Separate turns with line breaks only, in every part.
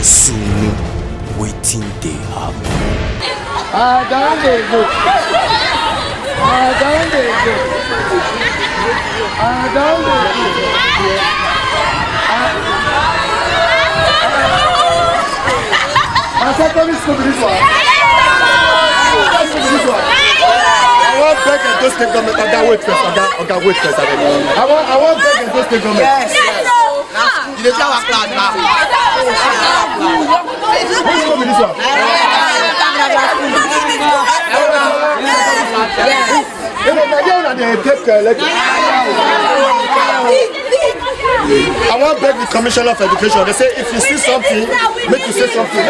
Sunu, waiting they happen.
Down they go. Down they go. Down they go. Secondary school to this one. I want beg and just take government. Okay, wait first. Okay, wait first. I want beg and just take government.
Yes. You dey tell our class now.
Which school is this one? I want to beg the Commissioner of Education. They say if you see something, make you say something.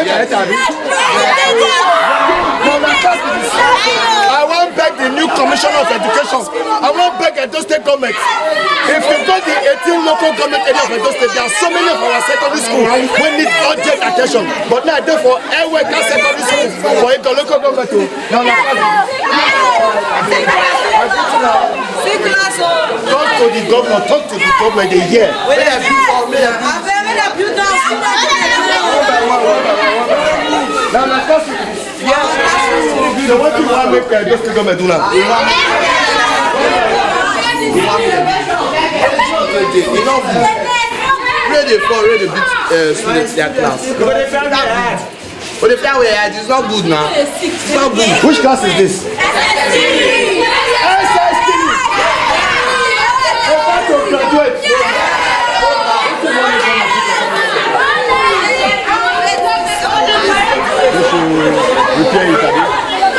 I want to beg the new Commissioner of Education. I want to beg Edo State government. If you go to 18 local government areas of Edo State, there are so many of our secondary schools we need urgent attention. But now I do for Eweka secondary schools for a local government. Talk to the governor, talk to the government, they hear. Now, my cousin, yes. So what do you want to make just to government do now?
Ready beat students their class. But the fair way, it's not good now. It's not good.
Which class is this?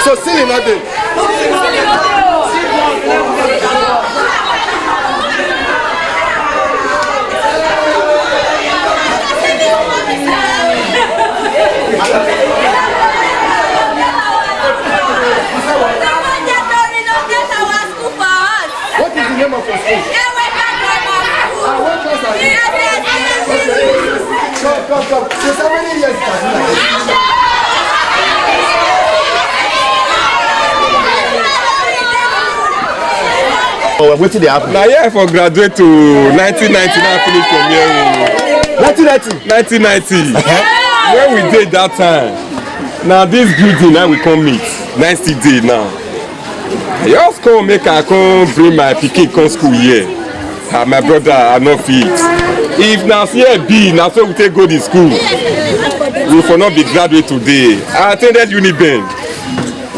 So silly nothing. What is the name of your school? What class are you? Come. Since how many years have you like this? Oh, what did they happen?
Now, yeah, for graduate to 1999, finish from here. 1990. Where we did that time. Now, this building, now we come meet. 90 day now. I just come make I come bring my pikin come school here. My brother, I no fit. If now here be, now so we take go to school. We will not be graduate today. I attended Uniben.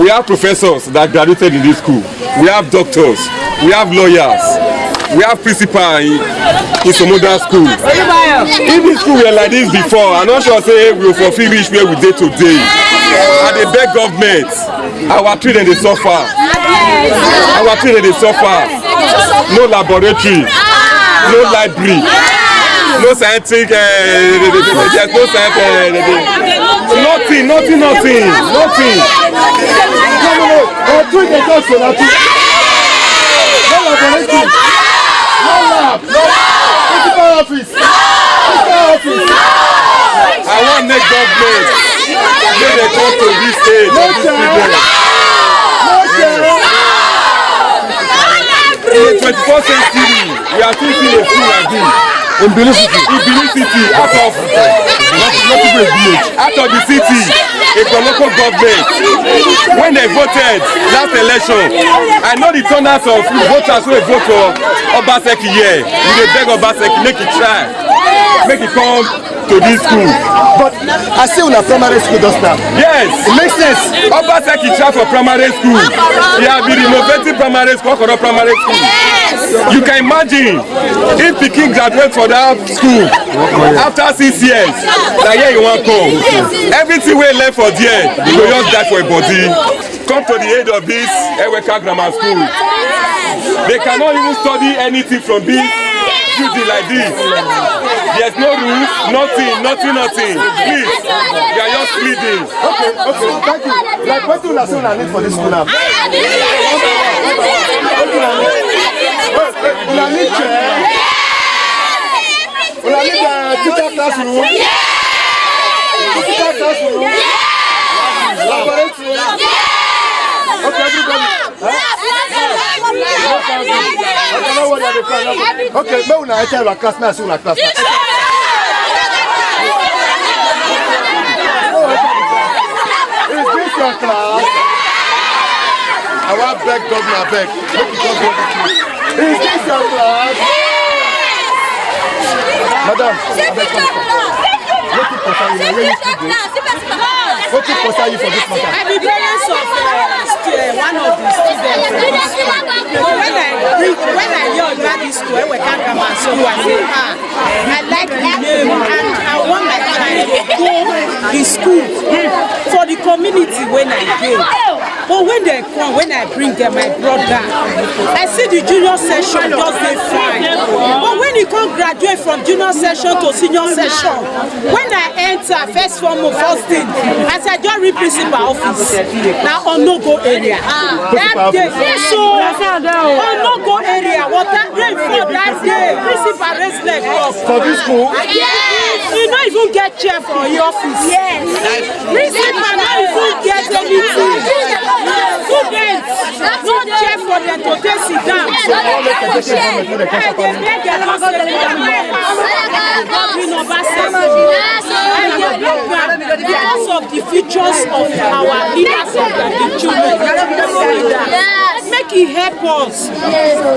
We have professors that graduated in this school. We have doctors. We have lawyers. We have principal in some other school. If this school were like this before, I'm not sure say we will fulfill reach where we did today. And they beg government. Our children they suffer. Our children they suffer. No laboratory, no library, no scientific. There's no scientific. Nothing. No. I want the government. When they come to this stage of this children. In the 21st century, we are still seeing a school like this. In Benin City, out of the city, it's the local government. When they voted last election, I know the turnout of voters who vote for Obaseki here. We beg Obaseki, make it try, make it come to this school.
But I see on a primary school just now.
Yes,
it makes sense.
Obaseki try for primary school. He has been renovating primary school for primary school. You can imagine if the king graduates for that school after 6 years, like here you want to come. Everything we learn for there, you will just die for a body. Come to the aid of this Eweka Grammar School. They cannot even study anything from this building like this. There's no roof, nothing. Please, we are just pleading.
Okay, thank you. Like what do you need for this school now? Una need chair. Una need teacher classroom. Teacher classroom. Laboratory. Okay, everybody. Okay, now una enter your class now, so una class now. your class? I want beg governor beg. Is this your class? Madam, what you concern you for this matter?
I'm the parents of one of the students. When I hear about this school, I can't come and so I say, I like the name and I want my child to go to school for the community when I go. But when they come, when I bring them, my brother, I see the junior session just they fine. But when you come graduate from junior session to senior session, when I enter first form of first thing, as I just read principal office, now on no go area. That day, so on no go area, what that rain for that day, principal raised leg up.
For this school?
Yes. You don't even get chair for your office. Yes. Principal don't even get anything. Students, no chair for them to take sit down. Because of the futures of our leaders of the children, make it help us.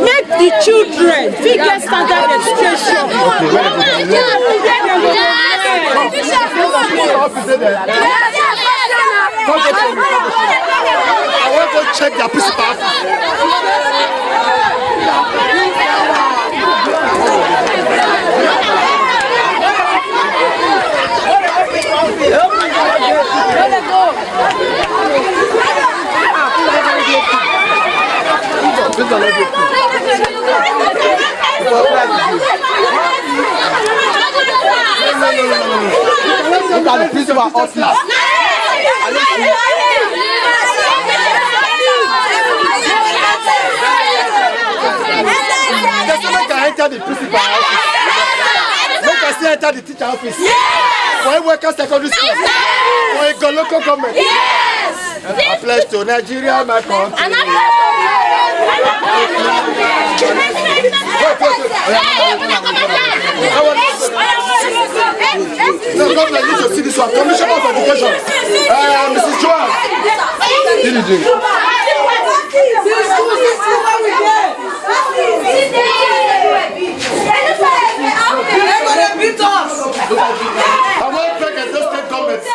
Make the children figure standard education.
I want to check their principal. Look at the principal office. Make I enter the principal office. Make I still enter the teacher office. For a worker secondary school. For a local government. I pledge to Nigeria, my country. No, governor, you need to see this one. Commissioner of Education. Mrs. Joan. I want to beg at those state governments.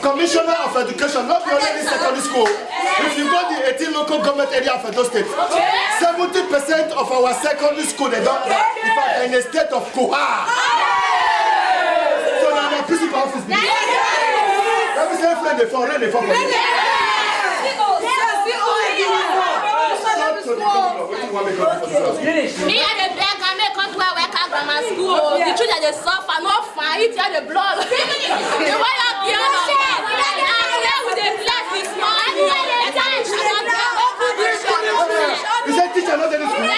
Commissioner of Education, not the only secondary school. If you go to the 18 local government area of Edo State, 70% of our secondary school they don't in a state of Koha. So now the principal office. Let me say friend the phone, run the phone for you.
Me and the beg and make us where we can grammar school. The children they suffer, not fine, eat the blood. The way up here, with the flesh is small.
Is that teacher not in the school?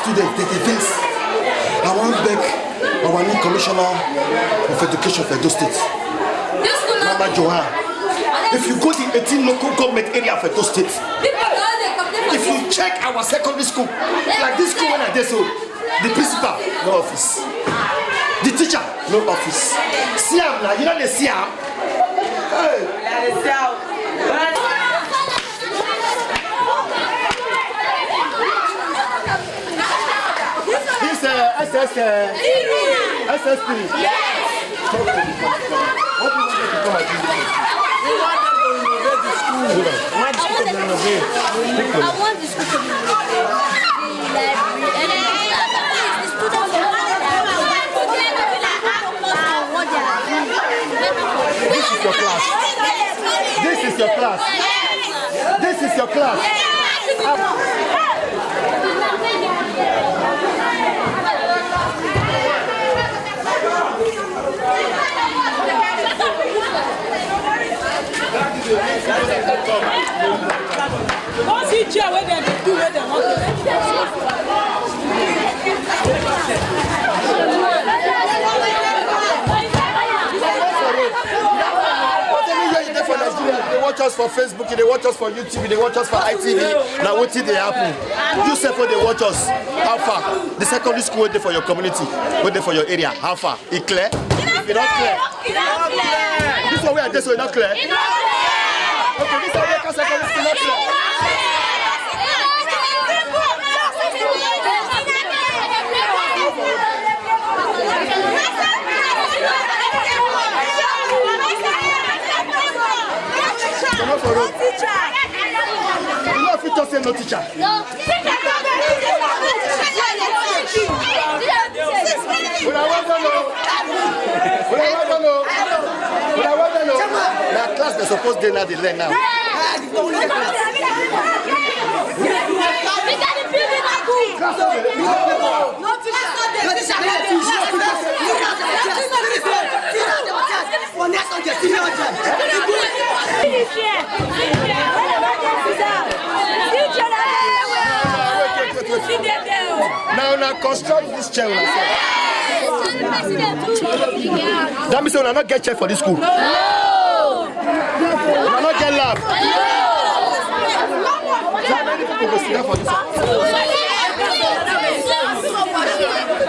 They defense. I want back our new commissioner of education for Edo State, Mama Johan. If you go to the 18 local government area of Edo State, if you check our secondary school, like this school when I did so, the principal, no office. The teacher, no office. Siam, you know the Siam? SSP. Yes. What do you want to become a teacher? We want them to renovate the school. I want the school to renovate. I want the school to renovate. This is your class. This is your class. This is your class. us for Facebook, they watch us for YouTube, they watch us for ITV. Now what did they happen? You say for they watch us. How far? The secondary school wait there for your community, wait there for your area. How far? It clear? If it's not clear. This one we are just so not clear. Okay, this one we are secondary school not clear. No teacher. You know if you just say no teacher. No teacher. Now class they're supposed to they learn now. Now construct this chair. That means we will not get chair for this school. No. We will not get lab. How many people will sit down for this school?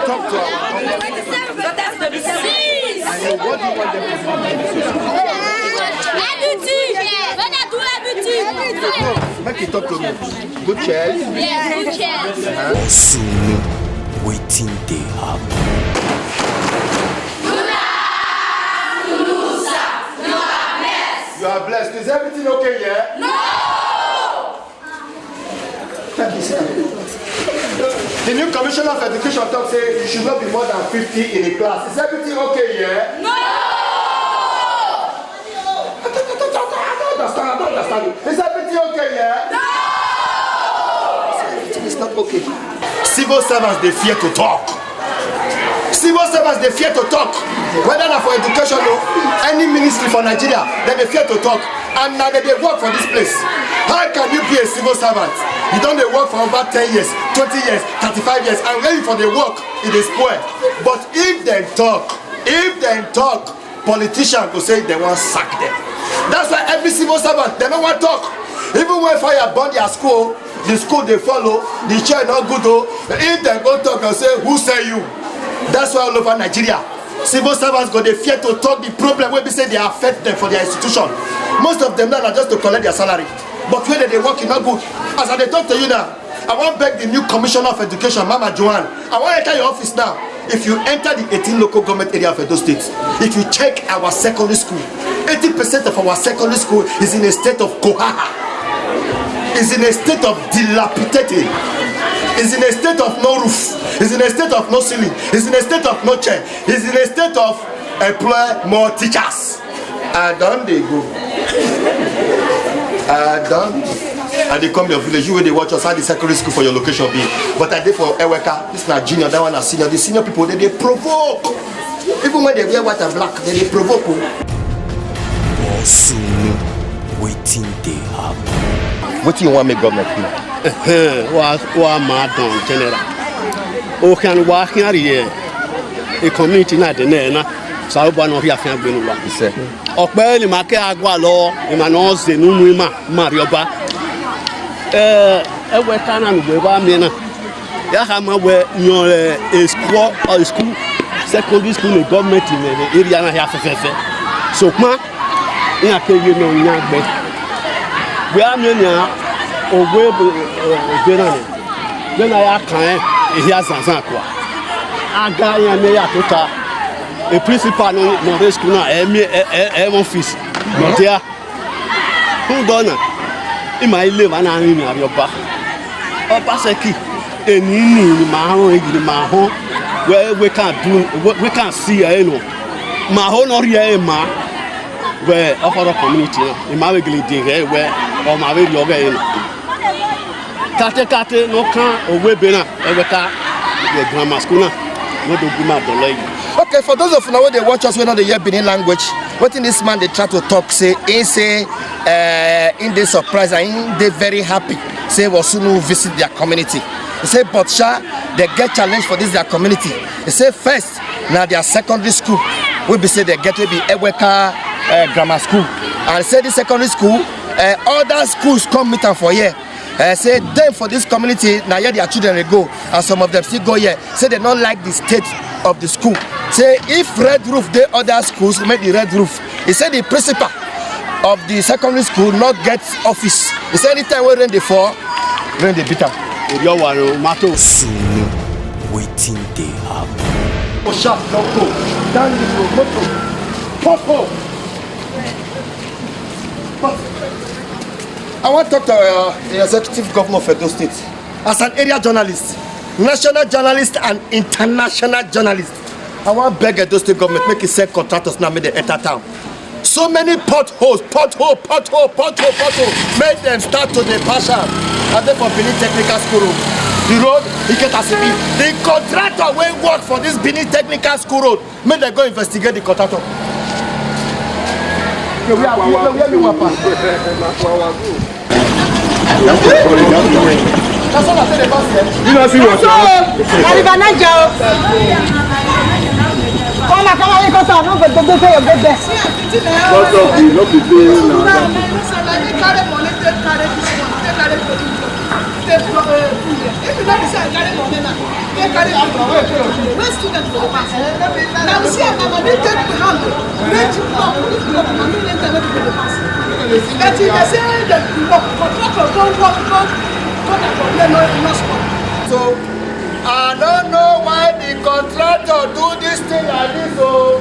Talk to our what do you want them to do? Make it talk to me. Good chairs.
Yeah, good chairs.
Soon, waiting they happen.
You are blessed. Is everything okay here? No! Thank you, sir. The new Commissioner of Education talk say you should not be more than 50 in a class. Is everything okay here? No! I don't understand. Is everything okay here? No! Everything is not okay. Civil servants, they fear to talk. Civil servants, they fear to talk. Whether not for education or any ministry for Nigeria, then they fear to talk. And now they work for this place. How can you be a civil servant? You don't work for over 10 years, 20 years, 35 years, and waiting for the work, it is poor. But if they talk, politicians will say they want to sack them. That's why every civil servant, they don't want to talk. Even when fire burn their school, the school they follow, the chair not good though. If they go talk and say, who say you? That's why all over Nigeria, civil servants go they fear to talk the problem where they say they affect them for their institution. Most of them now are just to collect their salary. But when they work, it's not good. As I talk to you now, I want to beg the new Commissioner of Education, Mama Joanne. I want to enter your office now. If you enter the 18 local government area of Edo State, if you check our secondary school, 80% of our secondary school is in a state of kohaha. Is in a state of dilapidated. Is in a state of no roof. Is in a state of no ceiling. Is in a state of no chair. Is in a state of employ more teachers. And down they go. Done. And they come your village. You will they watch us at the secondary school for your location be. But I did for Eweka. This is not junior. That one is senior. The senior people they provoke. Even when they wear white and black, they provoke.
Soon, waiting they happen.
What do you want me government do?
Wa madam general. O kan wa kan ri e community na de na sa bo no ri afan gbenu wa. Ope ni ma ke agwa lo e ma no ze nunu ma ri oba. Ewe kana nu gbe ba mi na. Ya ha ma we yan a school secondary school the government in the area na ya fefefe. So ma ni akeye no nya gbe. We are many ogwe benane bena ya kan ehia zanzan kwa aga ya me ya tota a principal no the school na office no there who done ima ile ma na rin ari oba seki eni ni ma ho igi ma ho we can see no ma ho no ri ma we offer community ima we gili dey we o ma we yoga Kate no can away bena Eweka the grammar school no do guma dolai.
Okay, for those of you now they watch us we know the hear Benin language. What in this man they try to talk say in the surprise and in they very happy say Wasunu visit their community. They say but sha they get challenge for this their community. They say first now their secondary school we be say they get to be Eweka grammar school and say the secondary school other schools come meet am for here. Say them for this community now here their children will go and some of them still go here. Say they don't like the state of the school. Say if red roof they other schools make the red roof. He said the principal of the secondary school not get office. He said anytime we rain the fall, rain the bitter.
Sunu waiting they happen.
Oh sharp, no go. Down the road, motor. Pop up. I want to talk to the executive governor of Edo State. As an area journalist, national journalist and international journalist, I want to beg Edo State government make it send contractors now make them enter town. So many potholes, pothole. Make them start to the partial. And then for Benin Technical School, the road, he get as it be. The contractor will work for this Benin Technical School road. Make them go investigate the contractor. That's all I say about it.
You don't see what?
Come on, we go to no go to your bed.
What's up? You not be paying now.
Carry money, carry this one, carry product. If you don't decide carry money now, carry where students for the pass. Now we see about they take the hand, they took up, and they let the pass. That is they say the contractor don't work, no spot.
So I don't know why the contractor do this thing like this. Oh,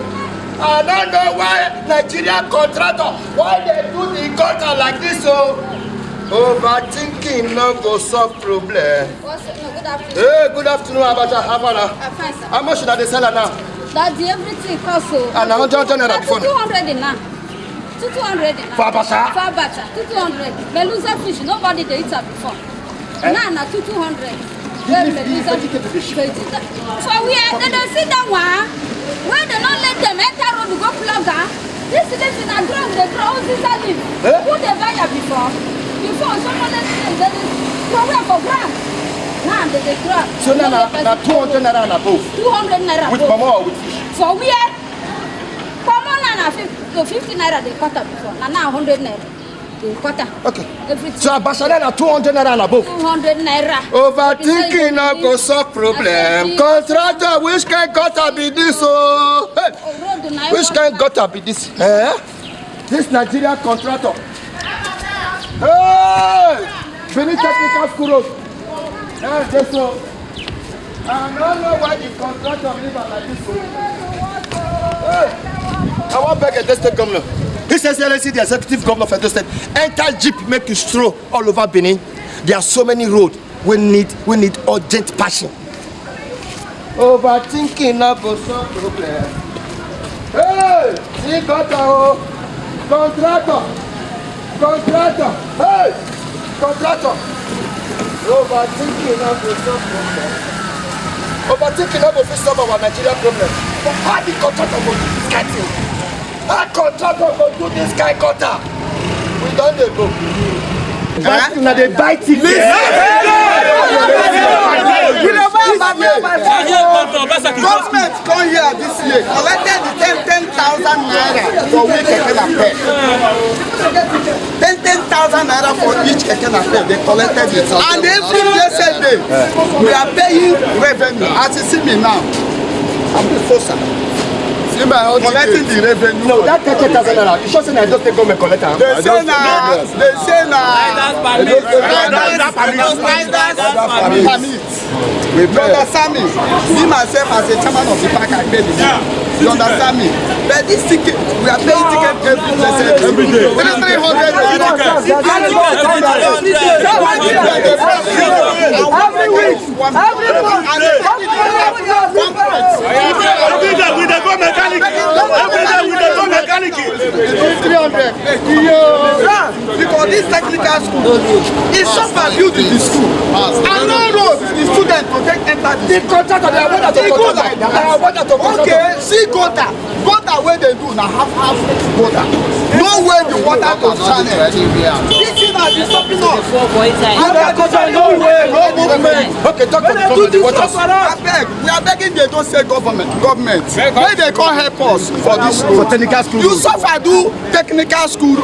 I don't know why Nigerian contractor why they do the contract like this. Oh, overthinking no go solve problem.
Good afternoon.
Hey, good afternoon, Abacha. Havana.
Fine, sir.
How much should I sell her now?
That's everything also.
And now, John, naira before.
200 in now. 200 in now.
For Abacha?
For Abacha. 200. Melusa fish. Nobody they eat it before. Now 200. For where they don't see that one. Where they don't let them enter road to go plug her. This is in a ground. They grow this live. Who they buy her before? Before someone else they throw her for ground. Now they grab.
So now 200 naira and above.
200 naira.
With mama or with fish?
For where? For more than 50 naira they cut up before. Now 100 naira. They cut up.
Okay.
Everything.
So Abacha na 200 naira and above.
200 naira.
Overthinking no go solve problem. Contractor, which kind gutter be this? Oh, hey. Which kind gutter be this? This Nigerian contractor. Hey, Benin Technical School road. This one. I don't know why the contractor live like this. Hey, I want beg a state governor. His Excellency, the executive governor of Edo State, enter jeep, make you stroll all over Benin. There are so many roads we need urgent passion. Overthinking no go solve problem. Hey, see gutter, contractor, hey, contractor. Overthinking no go solve problem. Overthinking no go fit solve our Nigeria problem. But how the contractor go do this kind of thing? How contractor go do this kind of gutter? We don't dey go. Now they bite it.
Government come here this year collected the 10,000 naira for each keke napep. 10,000 naira for each keke napep. They collected it, and every blessed day we are paying revenue. As you see me now, I'm the forcer. Collecting the revenue.
No, that 30,000 naira. You sure say I just take government collector?
They say permit. You understand me? Me myself as a chairman of the park, I pay the bill. You understand me? But this ticket, we are paying ticket every day. 300 every week. Because this technical school is so valued in the school. And no road, the student to take enter the contractor. They are water to contractor. Okay, see gutter where they do now half gutter. No way the water to channel. This are disturbing us.
No movement. Okay, talk to the government. What else?
We are begging they don't say government. Why they can't help us for this road?
For technical school.
You suffer do technical school.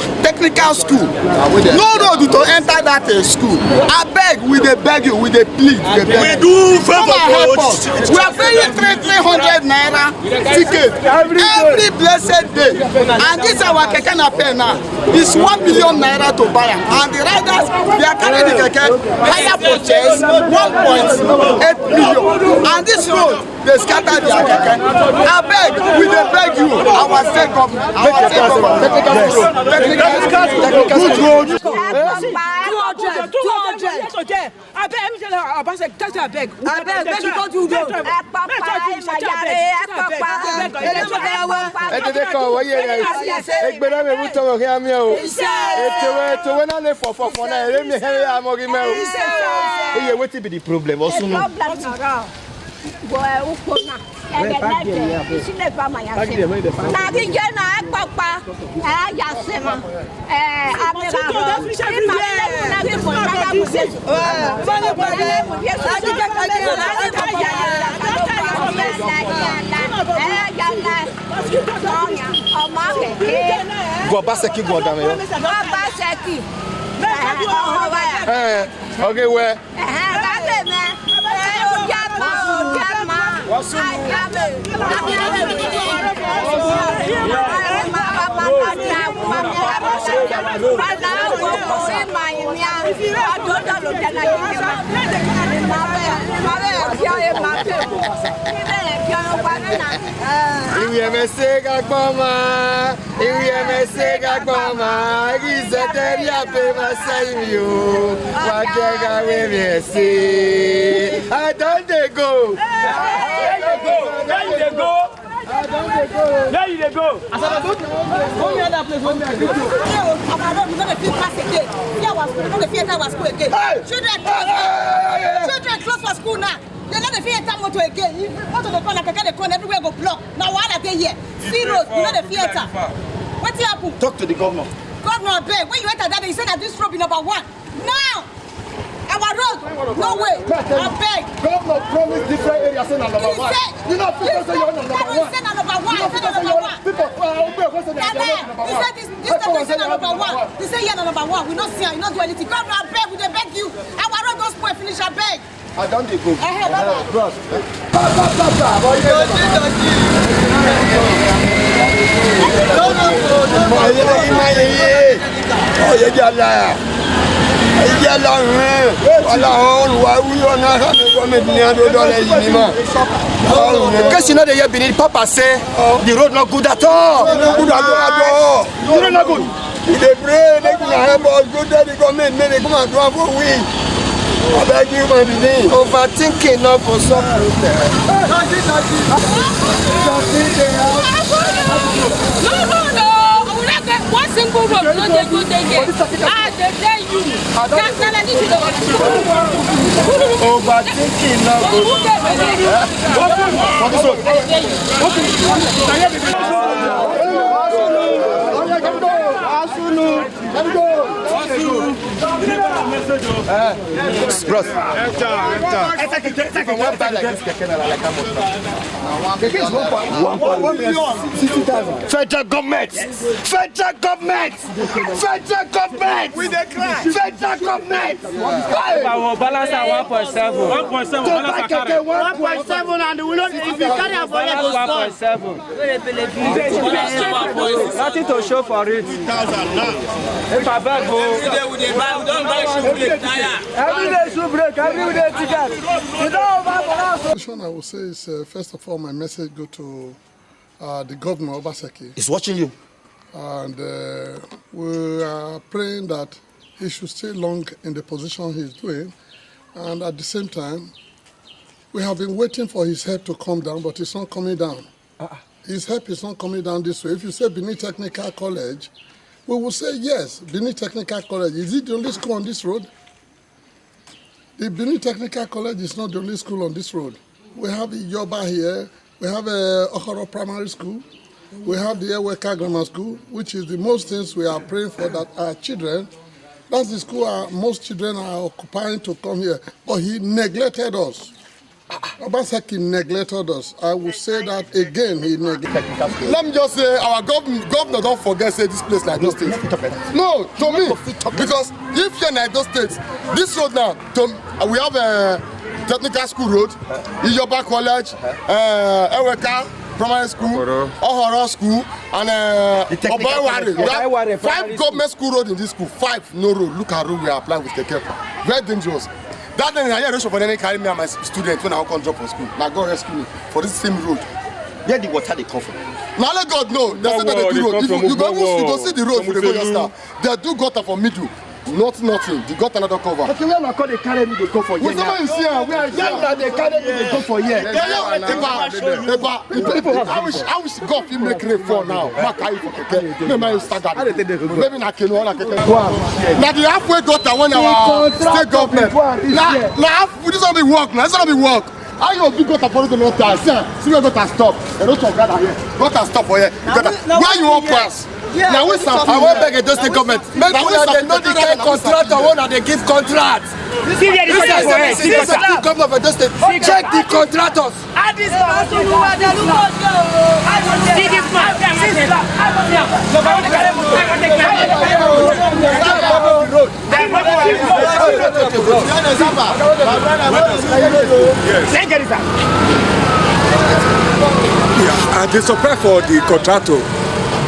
No road to enter that school. I beg, we they beg you, we they plead.
We do favor
help us. We are paying 300 naira ticket every blessed day. And this our keke na pay now. It's 1 million naira to buy them. And the riders, they are carrying the keke higher purchase 1.8 million. And this road, they scatter their keke. I beg, we they beg you, our state government, technical road.
I beg, let me tell her about sex. I beg. Make you go do road.
Okay, where?
There you go. Children close for school now. They let the theater motor again. You go to the corner, they come everywhere go block. Now why are they here? Zero, you know the theater. What happened?
Talk to the governor.
Governor, beg. When you enter that, you said that this road be number 1. Now, our road, no way. I beg.
Governor promised different areas saying number 1. You know, people say you're number 1.
He said number 1. He said number 1.
People,
he said this is number 1. He said you're number 1. We don't see her. You don't do anything. Governor, I beg. We dey beg you. Our road don't spoil. Finish. I beg.
I don't dey go.
Bros.
Because you know the year beneath Papa say the road not good at all. The road not good.
They pray, they can help us go to the government, may they come and do it for we. I beg you, my baby.
Overthinking not for some
No. One simple road, no they go there. They tell you.
overthinking not Federal government! Federal government! Federal government!
We declare!
Federal government!
Our balance at 1.7.
1.7 and we don't, if you carry a volley, go stop.
1.7. Nothing to show for it. If I beg,
we don't buy shoe break tire.
every day shoe break, every day ticket. You don't buy for us.
I will say is, first of all, my message go to the governor, Obaseki.
He's watching you.
And we are praying that he should stay long in the position he's doing. And at the same time, we have been waiting for his head to come down, but it's not coming down. His help is not coming down this way. If you say Benin Technical College, we will say yes, Benin Technical College. Is it the only school on this road? The Benin Technical College is not the only school on this road. We have Yoba here, we have Okoro Primary School, we have the Eweka Grammar School, which is the most things we are praying for, that our children, That's the school most children are occupying to come here. But he neglected us. Obaseki neglected us. I will say that again, he neglected.
Let me just say, our governor don't forget say this place like those states. No, to me, because if you're in those states, this road now, we have a technical school road, Ijoba College, Eweka Primary School, Ohoro School, and Obaiware. We have 5 government school road in this school, 5 no road. Look at road we are applying with Keke. Very dangerous. That day I hear for any carry me and my students when I come drop for school. Now God rescue me for this same road.
Where the water they come from?
Now let God know. They say that they do road. If you go see the road for the go yourself. They do gutter for middle. Nothing. They got another cover.
Okay, we are not called they carry me, they go for here.
We never see her. We are here.
They carry me, they go for here.
I wish God you make rain fall now. Makai for Keke. Maybe stagger. Maybe na Keno na Keke. Now the halfway gutter when our state government. Now this not be work. Now it's not be work. How you do gutter for the north side? See where gutter stop. They don't talk gather here. Gutter stop for here. Where you want pass? Now we some. I want beg the state government. Make sure they know the kind contractor one and they give contracts.
See there the contract for it.
This is the government of the state. Check the contractors.
Add this man. See this man.
And they supply for the contractor.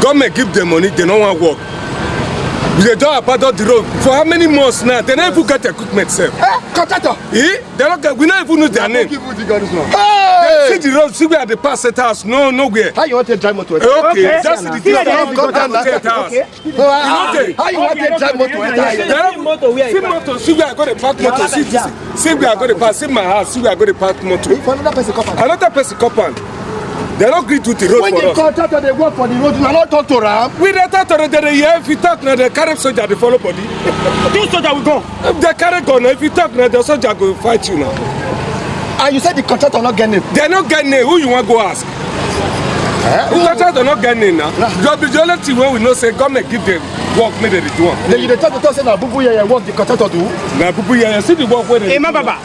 Government give them money, they don't want to work. They don't abandon the road. For how many months now? They never even get equipment safe.
Contractor.
They don't get, we don't even know their name.
Hey!
See the road, see where they pass set house, nowhere.
How you want to drive motor?
Okay, that's the thing about set house.
How you want to drive motor?
See motor, see where I go to park motor, see where I go to pass, see my house, see where I go to park motor. Another person compound. They don't agree to the road
when
for us.
When the contractor they work for the road, you are not talk to them.
We don't talk to them. If you talk now, they carry soldier, they follow body.
Two soldier will go.
If they carry gun, if you talk now, the soldier go fight you now.
And you said the contractor not getting it.
They're not getting it. Who you want to go ask? The contractor not getting it now. The only thing when we know say government give them work, maybe they do one.
Then you talk to us say na bubu yeye work the contractor do.
Na bubu yeye see the work where they.
Hey, my baba.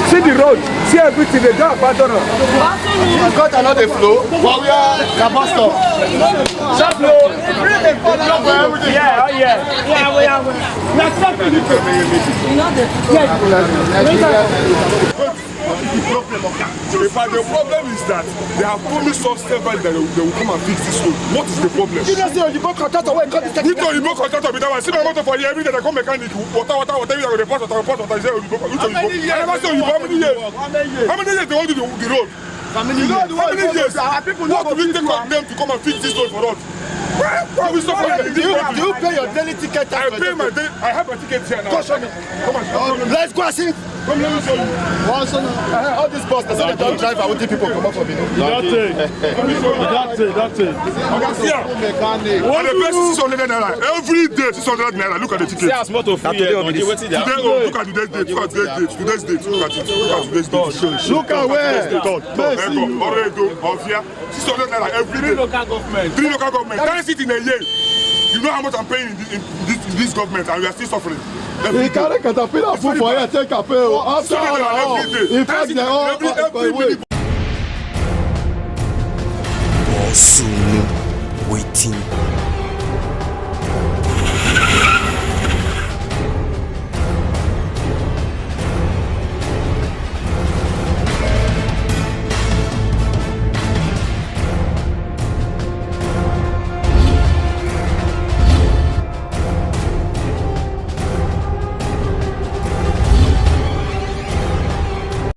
See the road, see everything, they don't abandon us.
The gutter not the flow, but we are the bus stop. Sharp flow.
Yeah, we are. Let's stop it.
The problem is that they have promised us several that they will come and fix this road. What is the problem?
You don't say you both contractor when come to
we know you both contractor with that. See my motor for here every day they come mechanic water you go the pass water say you both. I never say you how many years? How many years they hold the road? How many years? Our people know what we take on them to come and fix this road for us. Why we suffer?
Do you pay your daily ticket?
I pay my daily. I have a ticket here now.
Come show me. Come on. Let's go and see. Come let me show you. All this bus, they say they don't drive. I want people come up for me.
That's it. One the best 600 naira. Every day 600 naira. Look at the ticket.
Yes, motor free. Today,
look at today's date. Look at today's date. Look at today's date.
Look at where.
Already, Ofia. 600 naira every day. 3 local government. 10 cities in a year. You know how much I'm paying in this government, and we are still suffering.
He carry caterpillar food for here, take a pay. After all, in fact, they all away.
Bossunu waiting.